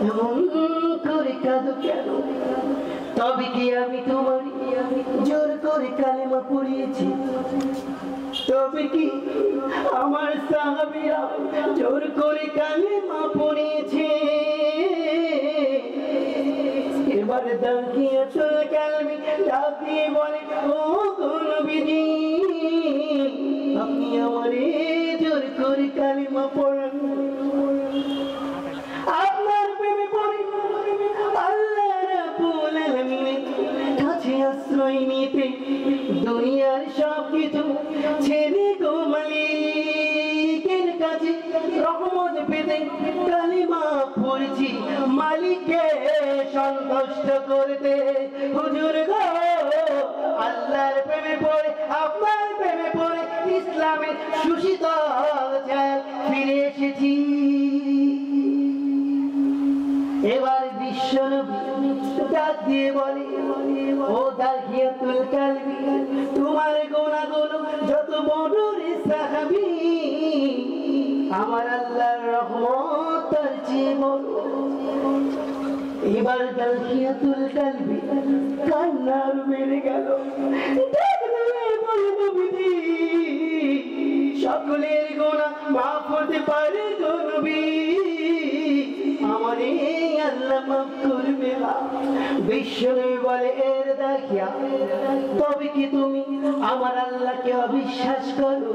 এমন করে কাঁদো কেন? তবে কি আমি তোমার জোর করে কালেমা পড়িয়েছি? তবে কি আমার সাহাবীরা জোর করে কালেমা পড়িয়েছে? এবার দাখিয়াতুল কালবি ডাক দিয়ে বলে, ও গো নবীজি, আপনি আমারে জোর করে কালেমা পড়ান। আপনার প্রেমে পড়ে আল্লাহ রাব্বুল আলামিনের কাছে আশ্রয় নিতে দুনিয়ার সব কিছু ছেড়ে গো মালিকের কাছে রহমত পেতে কালিমা পড়ছি মালিককে সন্তুষ্ট করতে। হুজুর গো, আল্লাহর প্রেমে পড়ে আপনার প্রেমে পড়ে ইসলামের সুশীতল ছায়া ফিরে এসেছি। এবার বিশ্বনবী ডাক দিয়ে বলে, ও দাখিয়াতুল কালবি, তোমার গুনাহগুলো যত বড় রে সাহাবী, আমার আল্লাহর রহমত তার চেয়ে বড়। এবার দাখিয়াতুল কালবি কান্নার বেড়ে গেল। ডাক দিয়ে বলে, নবীজি, সকলের গুনাহ মাফ হতে পারে গো নবী, আমারে আল্লাহ মাফ করবে না। বিশ্বনবী বলে, এর দাখিয়া, তবে কি তুমি আমার আল্লাহকে অবিশ্বাস করো?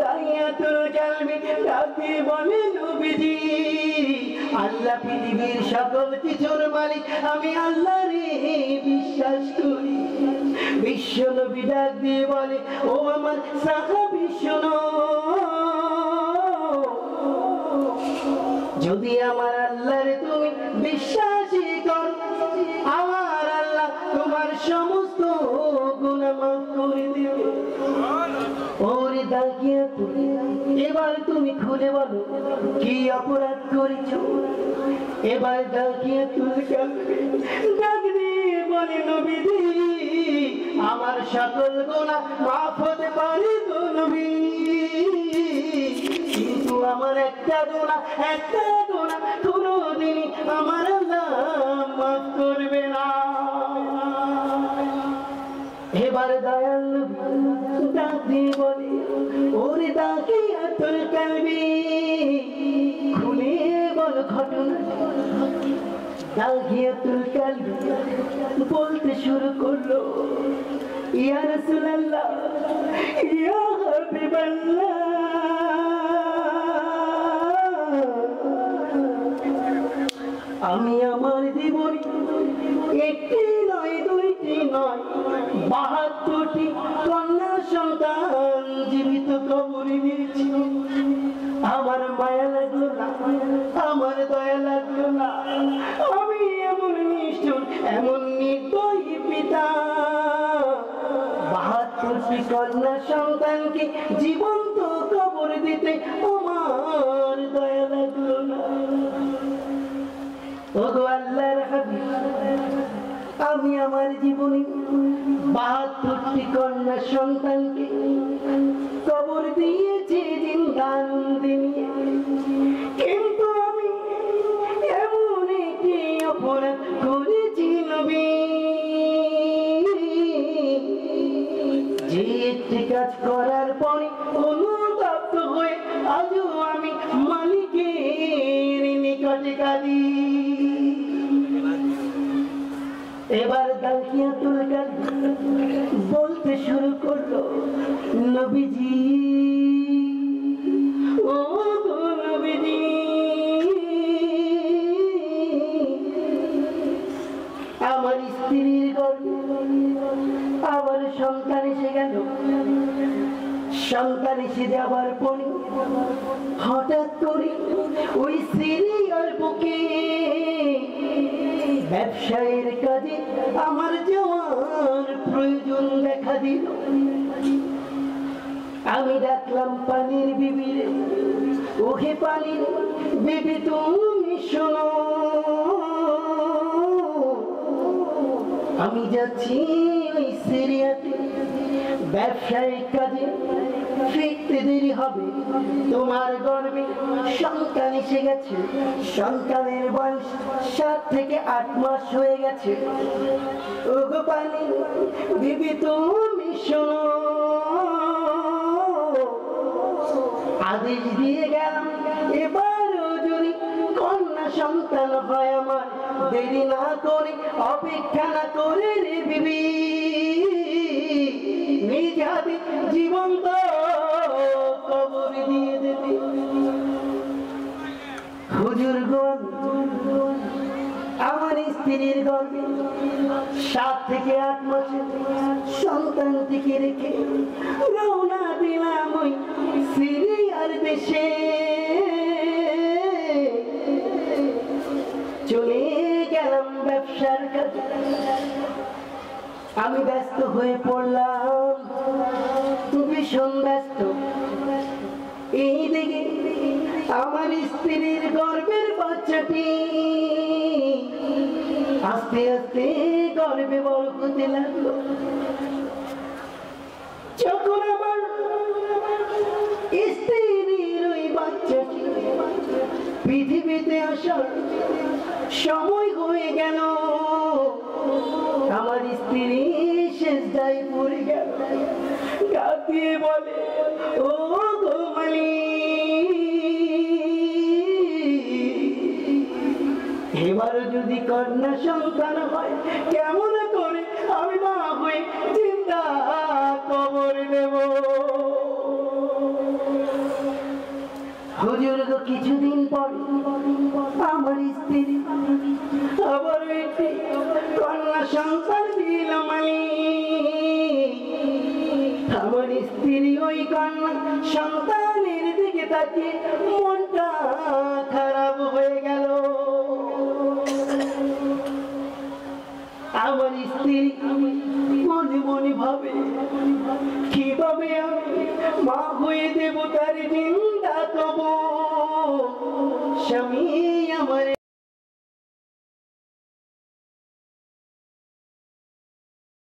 দাখিয়াতুল কালবি ডাক দিয়ে বলে, নবীজি, আল্লাহ পৃথিবীর সকল কিছুর মালিক, আমি আল্লাহরে বিশ্বাস করি। বিশ্বনবী ডাক দিয়ে বলে, ও আমার সাহাবী শোনো, যদি আমার আল্লাহরে তুমি বিশ্বাসী করো, আমার আল্লাহ তোমার সমস্ত গুনাহ মাফ করে দেবে। ওরে দাখিয়াতুল, এবার তুমি খুলে বলো কি অপরাধ করেছো? এবার দাখিয়াতুল কালবি ডাক দিয়ে বলে, নবীজি, আমার সকল গুনাহ মাফ হতে পারে গো নবী, কিন্তু আমার একটা গুনাহ কোনোদিনই আমার আল্লাহ মাফ করবে না। এবার দয়াল নবী ডাক দিয়ে বলে, ওরে দাখিয়াতুল কালবি, খুলে বল ঘটনা। দাখিয়াতুল কালবি বলতে শুরু করলো, ইয়া রাসূলুল্লাহ, ইয়া হাবিবাল্লাহ, আমি আমার জীবনে একটি নয় দুইটি নয় ৭২টি কন্যা সন্তান জীবিত কবরে দিয়েছি। আমার মায়া লাগলো না, আমার দয়া লাগলো না, আমি এমন নিষ্ঠুর, এমন নির্দয়ী পিতা, ৭২টি কন্যা সন্তানকে জীবন্ত কবর দিতে আমার দয়া লাগলো না। ওগো আল্লাহর হাবিব, আমি আমার জীবনে ৭২টি কন্যা সন্তানকে কবর দিয়েছি জিন্দানন্দে নিয়ে, কিন্তু আমি এমন একটি অপরাধ করেছি নবী, যে একটি কাজ করার পরে অনুতপ্ত হয়ে আজও আমি মালিকের নিকটে কাঁদি। এবার দাখিয়াতুল কালবি বলতে শুরু করলো, নবীজি, ও গো নবীজি, আমার স্ত্রীর গর্ভে আমার সন্তান এসে গেল। সন্তান এসে যাবার পরে হঠাৎ করে ওই সিরিয়ার বুকে ব্যবসায়ের কাজে আমার যাওয়ার প্রয়োজন দেখা দিল। আমি ডাকলাম পানির বিবিরে, ওহে পানির বিবি, তুমি শোনো, আমি যাচ্ছি ওই সিরিয়াতে ব্যবসায়িক কাজে ফিরতে দেরি হবে, তোমার গর্ভে সন্তান এসে গেছে, সন্তানের বয়স 7 থেকে 8 মাস হয়ে গেছে। ওগো পানি বিবি তুমি শোনো, আদেশ দিয়ে গেলাম এবারও যদি কন্যা সন্তান হয় আমার, দেরি না করে অপেক্ষা না করে রে বিবি, নিজ হাতে জীবন্ত কবর দিয়ে দেবে। হুজুর গো আমার স্ত্রীর গর্ভে 7 থেকে 8 মাসের সন্তানটিকে রেখে রওনা দিলাম ওই সিরিয়ার দেশে। চলে গেলাম ব্যবসার কাজে, আমি ব্যস্ত হয়ে পড়লাম, ভীষণ ব্যস্ত। এই দিকে আমার স্ত্রীর গর্ভের বাচ্চাটি আস্তে আস্তে গর্ভে বড় হতে লাগলো। যখন আমার স্ত্রীর ওই বাচ্চাটি পৃথিবীতে আসার সময় হয়ে গেল, আমার স্ত্রী সেজদায় পড়ে গেল, গায়ে দিয়ে বলে ও গো মালিক, এবার যদি কন্যা সন্তান হয় কেমন করে আমি মা হয়ে চিন্তা কবর দেব। হুজুর গো কিছুদিন পর আমার স্ত্রী আবার একটি কন্যা সন্তান দিল মালিক। আমার স্ত্রী ওই কন্যা সন্তানের দিকে তাকিয়ে মনটা খারাপ হয়ে গেল। আমার স্ত্রী মনে মনে ভাবে কিভাবে আমি মা হয়ে দেব তার চিন্তা, তবু স্বামী আমার